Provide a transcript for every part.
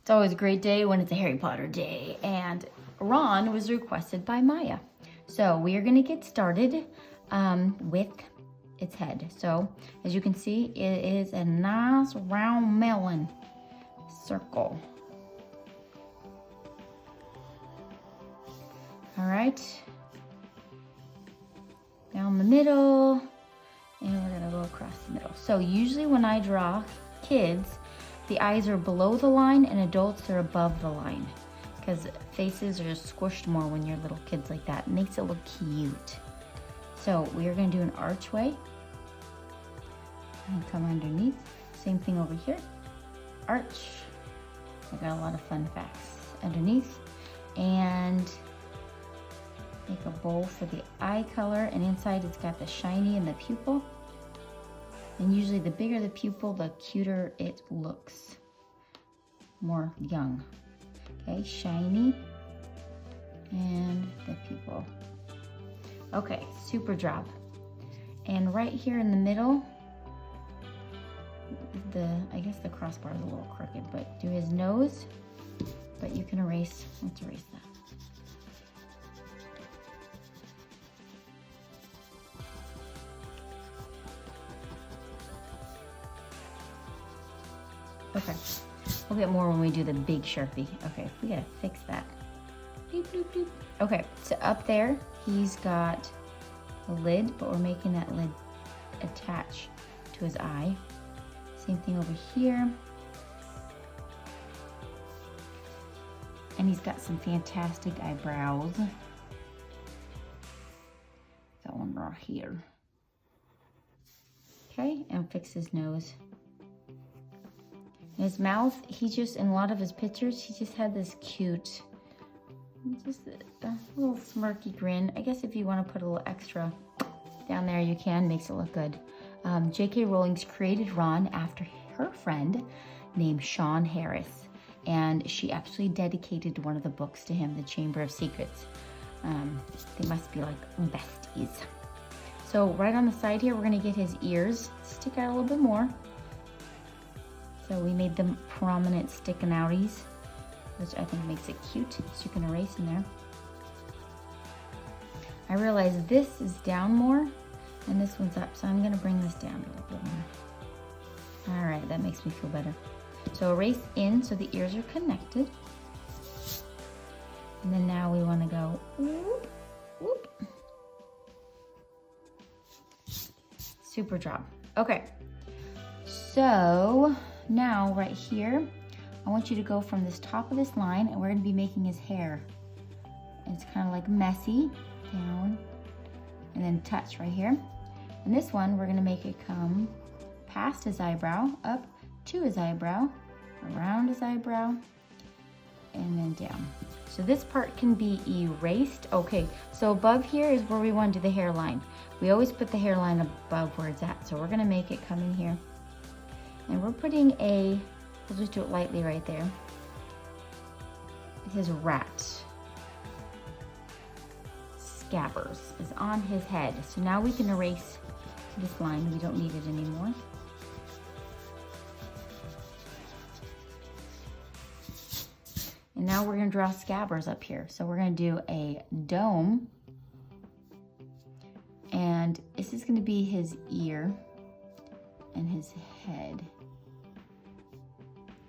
It's always a great day when it's a Harry Potter day, and Ron was requested by Maya. So we are gonna get started with its head. So as you can see, it is a nice round melon circle. All right, down the middle, and we're gonna go across the middle. So usually when I draw kids, the eyes are below the line, and adults are above the line, because faces are squished more when you're little kids like that. It makes it look cute. So we are gonna do an archway and come underneath. Same thing over here, arch. I got a lot of fun facts underneath, and make a bowl for the eye color, and inside it's got the shiny and the pupil. And usually the bigger the pupil, the cuter it looks. More young. Okay, shiny and the pupil. Okay, super job. And right here in the middle, I guess the crossbar is a little crooked, but do his nose, but you can erase, let's erase that. Okay, we'll get more when we do the big Sharpie. Okay, we gotta fix that. Doop, doop, doop. Okay, so up there, he's got a lid, but we're making that lid attach to his eye. Same thing over here. And he's got some fantastic eyebrows. Got one right here. Okay, and fix his nose. His mouth, he just, in a lot of his pictures, he just had this cute, just a little smirky grin. I guess if you want to put a little extra down there, you can, makes it look good. J.K. Rowling's created Ron after her friend named Sean Harris, and she actually dedicated one of the books to him, The Chamber of Secrets. They must be like besties. So right on the side here, we're gonna get his ears stick out a little bit more. So we made them prominent sticking outies, which I think makes it cute. So you can erase in there. I realize this is down more and this one's up, so I'm gonna bring this down a little bit more. All right, that makes me feel better. So erase in so the ears are connected. And then now we wanna go whoop, whoop. Super job. Okay, so now right here, I want you to go from this top of this line, and we're gonna be making his hair. It's kind of like messy, down, and then touch right here. And this one, we're gonna make it come past his eyebrow, up to his eyebrow, around his eyebrow, and then down. So this part can be erased. Okay, so above here is where we want to do the hairline. We always put the hairline above where it's at. So we're gonna make it come in here. And we're putting we'll just do it lightly right there. His rat, Scabbers, is on his head. So now we can erase this line. We don't need it anymore. And now we're gonna draw Scabbers up here. So we're gonna do a dome. And this is gonna be his ear and his head.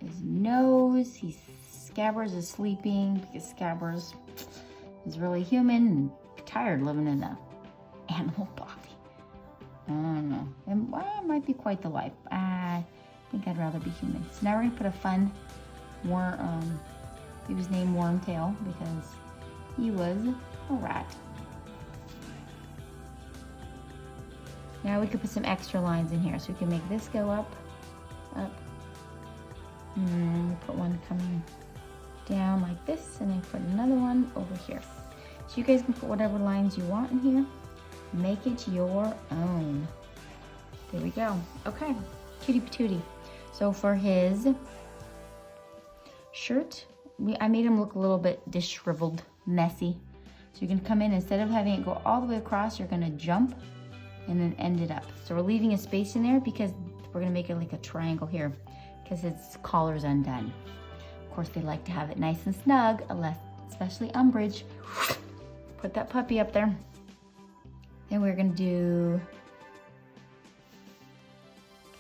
His nose, Scabbers is sleeping because Scabbers is really human and tired living in an animal body. I don't know, it might be quite the life. I think I'd rather be human. So now we're gonna put a fun, he was named Wormtail because he was a rat. Now we could put some extra lines in here. So we can make this go up, up. Put one coming down like this, and then put another one over here. So you guys can put whatever lines you want in here. Make it your own. There we go. Okay, cutie patootie. So for his shirt, I made him look a little bit disheveled, messy. So you can come in, instead of having it go all the way across, you're gonna jump and then end it up. So we're leaving a space in there because we're gonna make it like a triangle here because its collar's undone. Of course, they like to have it nice and snug, especially Umbridge. Put that puppy up there. Then we're gonna do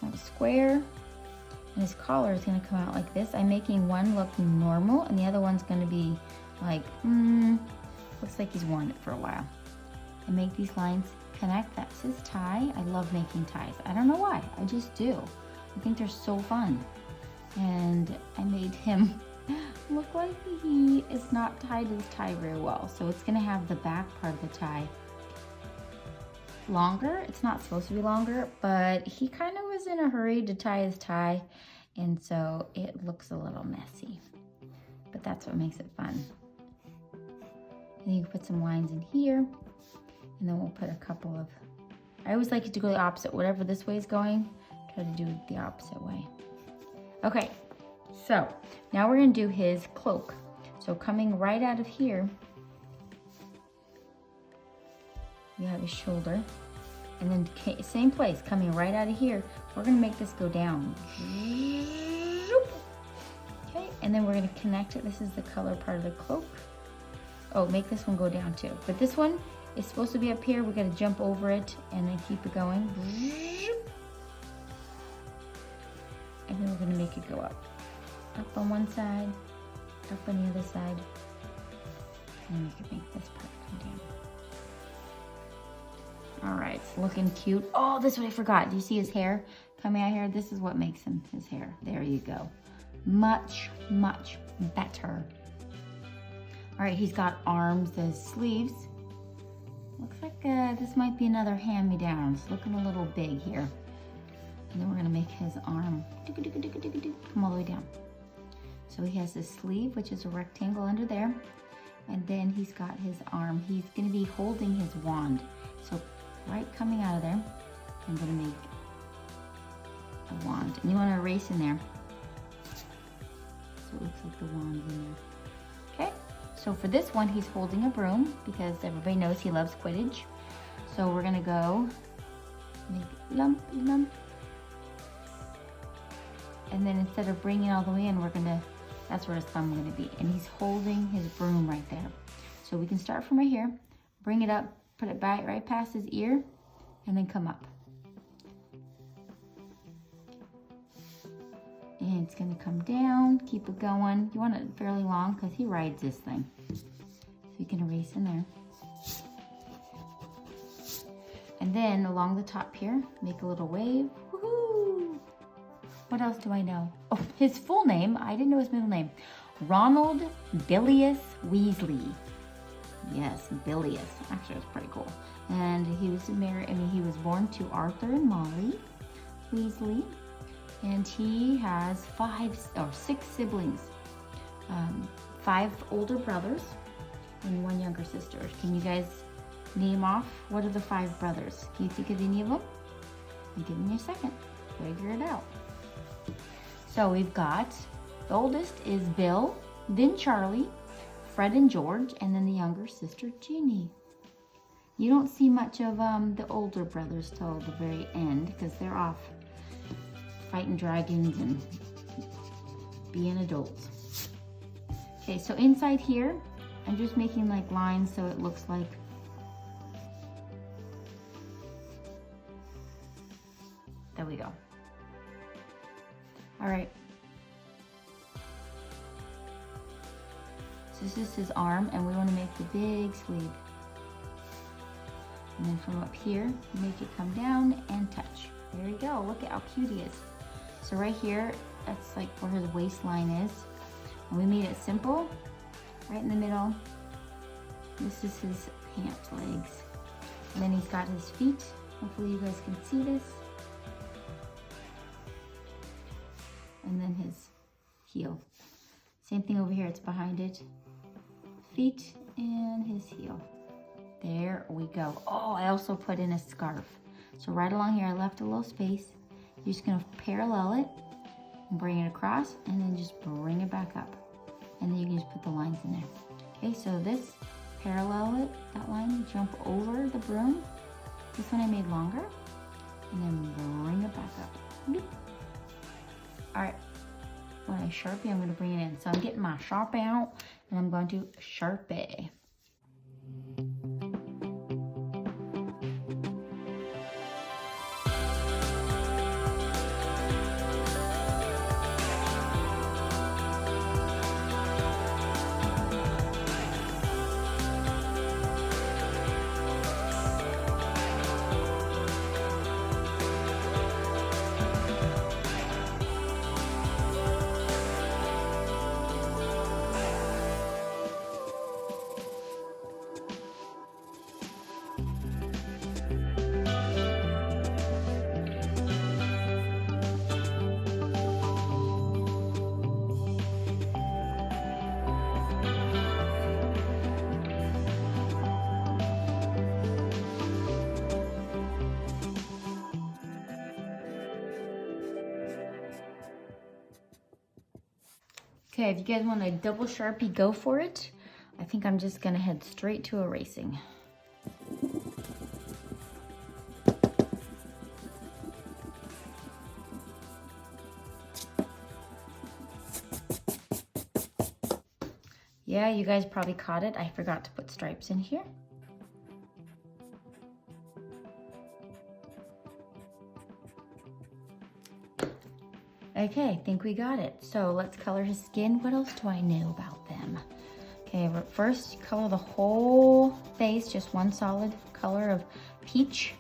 kind of a square. And his collar is gonna come out like this. I'm making one look normal and the other one's gonna be like, looks like he's worn it for a while. I make these lines connect. That's his tie. I love making ties. I don't know why, I just do. I think they're so fun. And I made him look like he is not tied his tie very well. So it's gonna have the back part of the tie longer. It's not supposed to be longer, but he kind of was in a hurry to tie his tie, and so it looks a little messy. But that's what makes it fun. And you can put some lines in here, and then we'll put a couple of, I always like it to go the opposite. Whatever this way is going, try to do it the opposite way. Okay, so now we're gonna do his cloak. So coming right out of here, you have his shoulder, and then same place, coming right out of here, we're gonna make this go down. Okay, and then we're gonna connect it. This is the color part of the cloak. Oh, make this one go down too. But this one is supposed to be up here. We're gonna jump over it and then keep it going. And then we're gonna make it go up. Up on one side, up on the other side. And then we can make this part come down. All right, it's looking cute. Oh, this is what I forgot. Do you see his hair coming out here? This is what makes him his hair. There you go. Much, much better. All right, he's got arms as sleeves. Looks like this might be another hand-me-down. It's looking a little big here. And then we're gonna make his arm come all the way down. So he has this sleeve, which is a rectangle under there. And then he's got his arm. He's gonna be holding his wand. So right coming out of there, I'm gonna make a wand. And you wanna erase in there. So it looks like the wand's in there. Okay, so for this one, he's holding a broom because everybody knows he loves Quidditch. So we're gonna go make lump, lump. And then instead of bringing it all the way in, that's where his thumb gonna be. And he's holding his broom right there. So we can start from right here, bring it up, put it back right past his ear, and then come up. And it's gonna come down, keep it going. You want it fairly long because he rides this thing. So you can erase in there. And then along the top here, make a little wave. Woohoo! What else do I know? Oh, his full name, I didn't know his middle name. Ronald Bilious Weasley. Yes, Bilious. Actually, it's pretty cool. And he was he was born to Arthur and Molly Weasley. And he has 6 siblings. 5 older brothers and 1 younger sister. Can you guys name off what are the 5 brothers? Can you think of any of them? I'll give me a second. Figure it out. So we've got, the oldest is Bill, then Charlie, Fred and George, and then the younger sister, Ginny. You don't see much of the older brothers till the very end because they're off fighting dragons and being adults. Okay, so inside here, I'm just making like lines so it looks like there we go. All right. So this is his arm, and we want to make the big sleeve. And then from up here, make it come down and touch. There you go. Look at how cute he is. So right here, that's like where his waistline is. And we made it simple, right in the middle. This is his pant legs. And then he's got his feet. Hopefully you guys can see this. And then his heel. Same thing over here, it's behind it. Feet and his heel. There we go. Oh, I also put in a scarf. So right along here, I left a little space. You're just gonna parallel it and bring it across and then just bring it back up. And then you can just put the lines in there. Okay, so this, parallel it, that line, jump over the broom. This one I made longer. And then bring it back up. All right, when I Sharpie, I'm gonna bring it in. So I'm getting my Sharpie out and I'm going to Sharpie. Okay, if you guys want a double Sharpie, go for it. I think I'm just gonna head straight to erasing. Yeah, you guys probably caught it. I forgot to put stripes in here. Okay, I think we got it. So let's color his skin. What else do I know about them? Okay, first color the whole face, just one solid color of peach.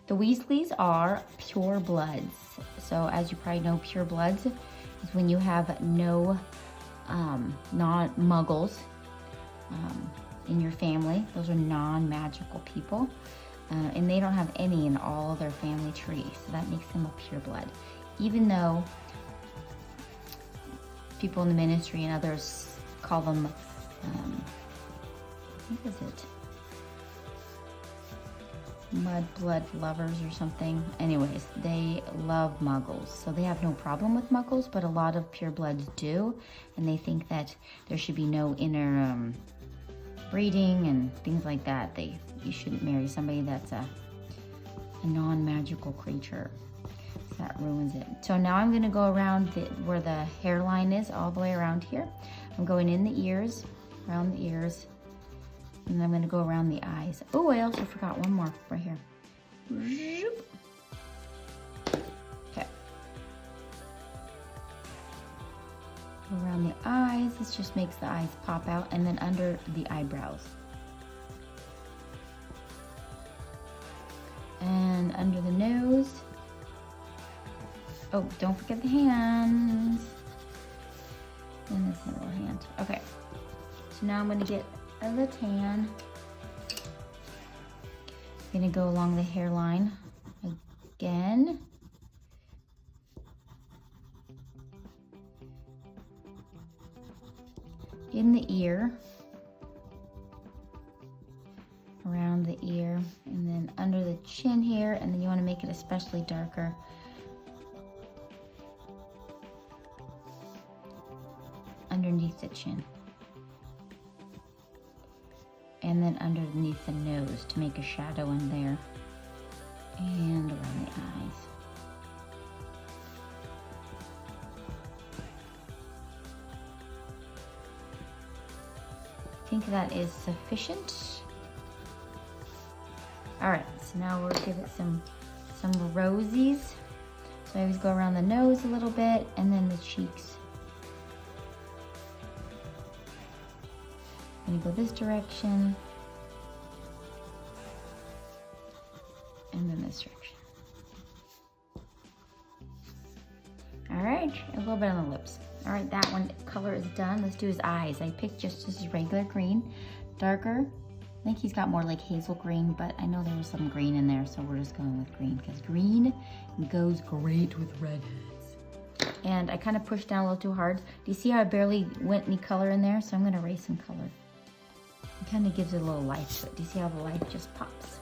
The Weasleys are pure bloods. So as you probably know, pure bloods is when you have no non-muggles in your family. Those are non-magical people. And they don't have any in all of their family tree. So that makes them a pure blood. Even though people in the ministry and others call them, what is it? Mud blood lovers or something. Anyways, they love muggles. So they have no problem with muggles, but a lot of pure bloods do. And they think that there should be no inner breeding and things like that. You shouldn't marry somebody that's a non-magical creature. That ruins it. So now I'm gonna go around where the hairline is, all the way around here. I'm going in the ears, around the ears, and I'm gonna go around the eyes. Oh, I also forgot one more right here. Okay. Go around the eyes. This just makes the eyes pop out, and then under the eyebrows. And under the nose. Oh, don't forget the hands. And this little hand. Okay. So now I'm going to get the tan. I'm going to go along the hairline again. In the ear. Around the ear. And then under the chin here. And then you want to make it especially darker. Underneath the chin. And then underneath the nose to make a shadow in there. And around the eyes. I think that is sufficient. All right, so now we'll give it some rosies. So I always go around the nose a little bit and then the cheeks. I'm gonna go this direction, and then this direction. All right, a little bit on the lips. All right, that one color is done. Let's do his eyes. I picked just his regular green, darker. I think he's got more like hazel green, but I know there was some green in there, so we're just going with green because green goes great with redheads. And I kind of pushed down a little too hard. Do you see how I barely went any color in there? So I'm gonna erase some color. It kind of gives it a little life to it. Do you see how the life just pops?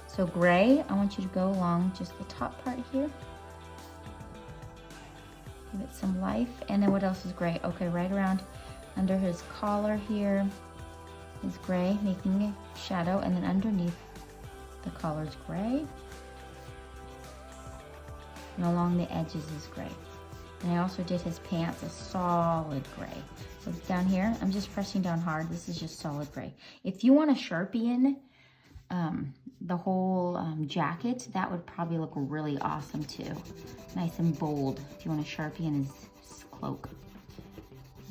So gray, I want you to go along just the top part here. Give it some life. And then what else is gray? Okay, right around under his collar here is gray, making a shadow. And then underneath the collar is gray. And along the edges is gray. And I also did his pants a solid gray. So down here, I'm just pressing down hard. This is just solid gray. If you want to Sharpie in the whole jacket, that would probably look really awesome too. Nice and bold. If you want to Sharpie in his cloak,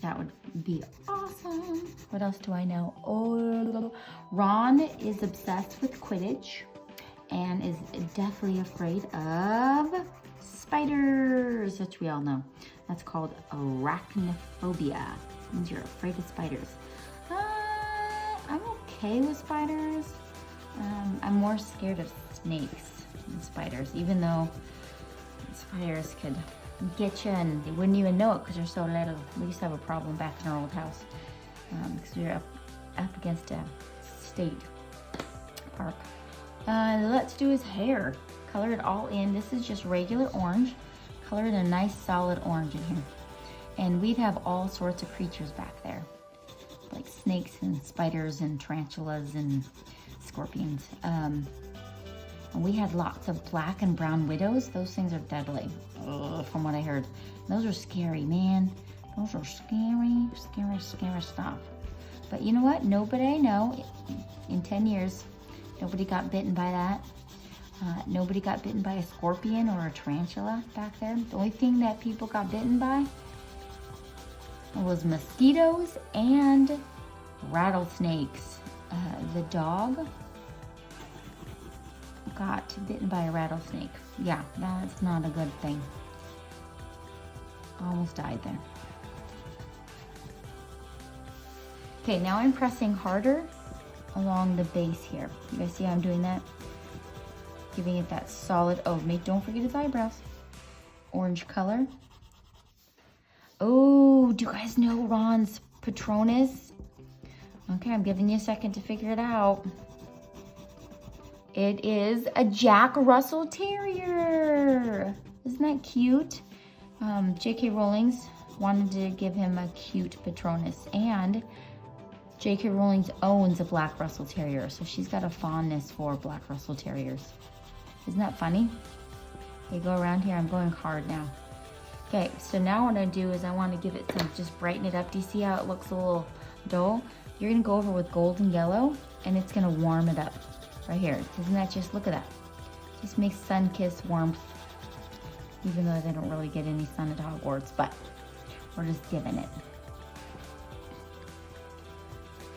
that would be awesome. What else do I know? Oh, Ron is obsessed with Quidditch and is deathly afraid of spiders, which we all know. That's called arachnophobia. It means you're afraid of spiders. I'm okay with spiders. I'm more scared of snakes than spiders, even though spiders could get you and you wouldn't even know it because you're so little. We used to have a problem back in our old house because we were up against a state park. Let's do his hair. Color it all in. This is just regular orange. Color it a nice solid orange in here. And we'd have all sorts of creatures back there, like snakes and spiders and tarantulas and scorpions. And we had lots of black and brown widows. Those things are deadly, from what I heard. Those are scary, man. Those are scary, scary, scary stuff. But you know what? Nobody I know in 10 years, nobody got bitten by that. Nobody got bitten by a scorpion or a tarantula back there. The only thing that people got bitten by was mosquitoes and rattlesnakes. The dog got bitten by a rattlesnake. Yeah, that's not a good thing. Almost died there. Okay, now I'm pressing harder along the base here. You guys see how I'm doing that? Giving it that solid, don't forget his eyebrows. Orange color. Oh, do you guys know Ron's Patronus? Okay, I'm giving you a second to figure it out. It is a Jack Russell Terrier. Isn't that cute? J.K. Rowling's wanted to give him a cute Patronus, and J.K. Rowling owns a Black Russell Terrier, so she's got a fondness for Black Russell Terriers. Isn't that funny? Okay, go around here. I'm going hard now. Okay, so now what I do is I want to give it some, just brighten it up. Do you see how it looks a little dull? You're going to go over with gold and yellow, and it's going to warm it up right here. Isn't that just, look at that. Just makes sun-kissed warmth, even though they don't really get any sun at Hogwarts, but we're just giving it.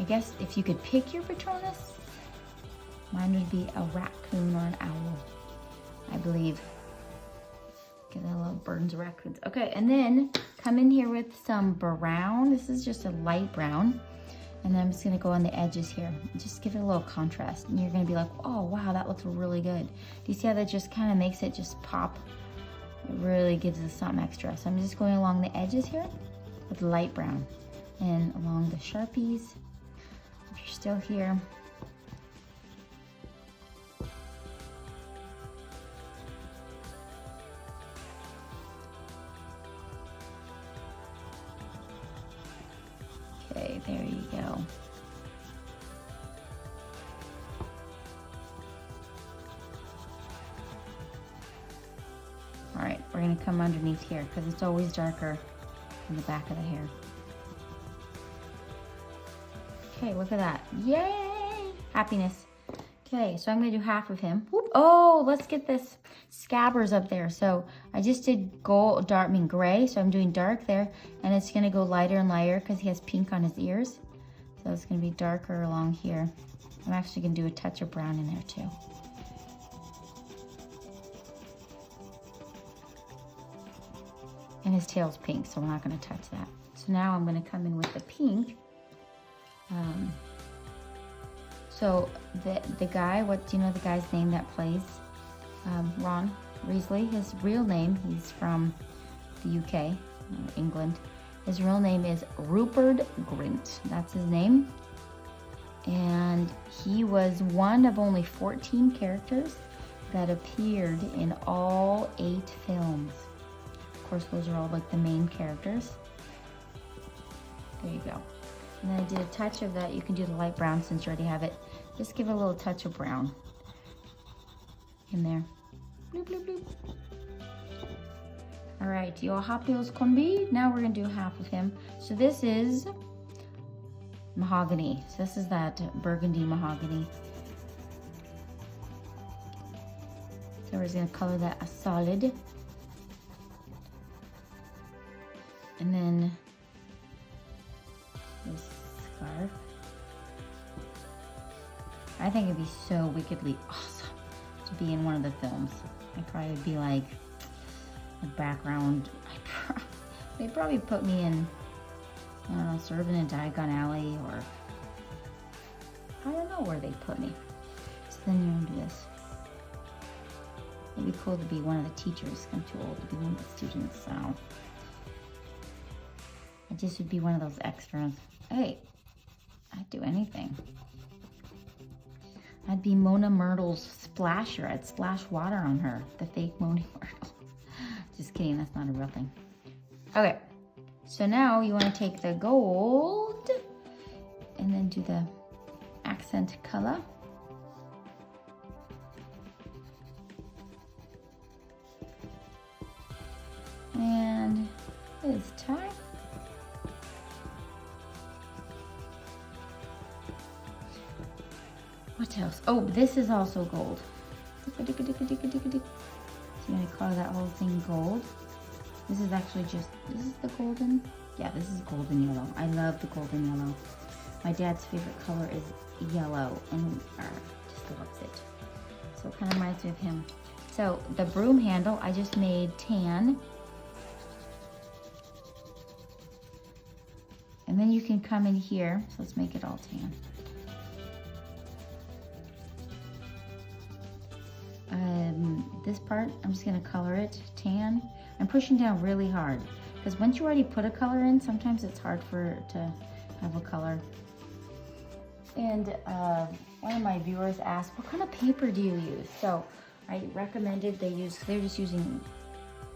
I guess if you could pick your Patronus, mine would be a raccoon or an owl, I believe. Because I love birds and raccoons. Okay, and then come in here with some brown. This is just a light brown. And then I'm just gonna go on the edges here. Just give it a little contrast. And you're gonna be like, oh wow, that looks really good. Do you see how that just kind of makes it just pop? It really gives us something extra. So I'm just going along the edges here with light brown. And along the Sharpies, if you're still here. Okay, there you go. All right, we're gonna come underneath here because it's always darker in the back of the hair. Okay, look at that. Yay! Happiness. Okay, so I'm gonna do half of him. Whoop. Oh, let's get this Scabbers up there. So I just did gray, so I'm doing dark there, and it's gonna go lighter and lighter because he has pink on his ears. So it's gonna be darker along here. I'm actually gonna do a touch of brown in there too. And his tail's pink, so we're not gonna touch that. So now I'm gonna come in with the pink. So the guy, what do you know the guy's name that plays Ron Weasley? His real name, he's from the UK, England. His real name is Rupert Grint. That's his name. And he was one of only 14 characters that appeared in all 8 films. Of course, those are all like the main characters. There you go. And then I did a touch of that. You can do the light brown since you already have it. Just give it a little touch of brown in there. Bloop, bloop, bloop. All right, your happy os combi. Now we're gonna do half of him. So this is mahogany. So this is that burgundy mahogany. So we're just gonna color that a solid. And then this scarf. I think it'd be so wickedly awesome to be in one of the films. I probably would be like the background. They'd probably put me in, I don't know, sort of in a Diagon Alley, or I don't know where they'd put me. So then you're gonna do this. It'd be cool to be one of the teachers. I'm too old to be one of the students, so I just would be one of those extras. Hey, I'd do anything. I'd be Mona Myrtle's splasher. I'd splash water on her, the fake Mona Myrtle. Just kidding, that's not a real thing. Okay, so now you want to take the gold and then do the accent color. And his tie. What else? Oh, this is also gold. So you're gonna color that whole thing gold. This is actually just, this is the golden? Yeah, this is golden yellow. I love the golden yellow. My dad's favorite color is yellow, and just loves it. So it kind of reminds me of him. So the broom handle, I just made tan. And then you can come in here, so let's make it all tan. This part, I'm just gonna color it tan. I'm pushing down really hard because once you already put a color in, sometimes it's hard to have a color. And one of my viewers asked, what kind of paper do you use? So I recommended they're just using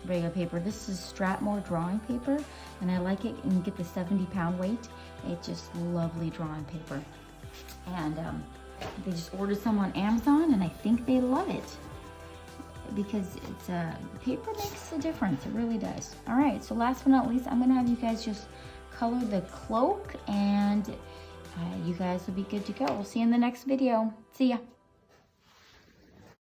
regular paper. This is Strathmore drawing paper, and I like it, and you get the 70-pound weight. It's just lovely drawing paper. And they just ordered some on Amazon, and I think they love it because it's paper makes a difference. It really does. All right, so last but not least, I'm gonna have you guys just color the cloak, and you guys will be good to go. We'll see you in the next video. See ya.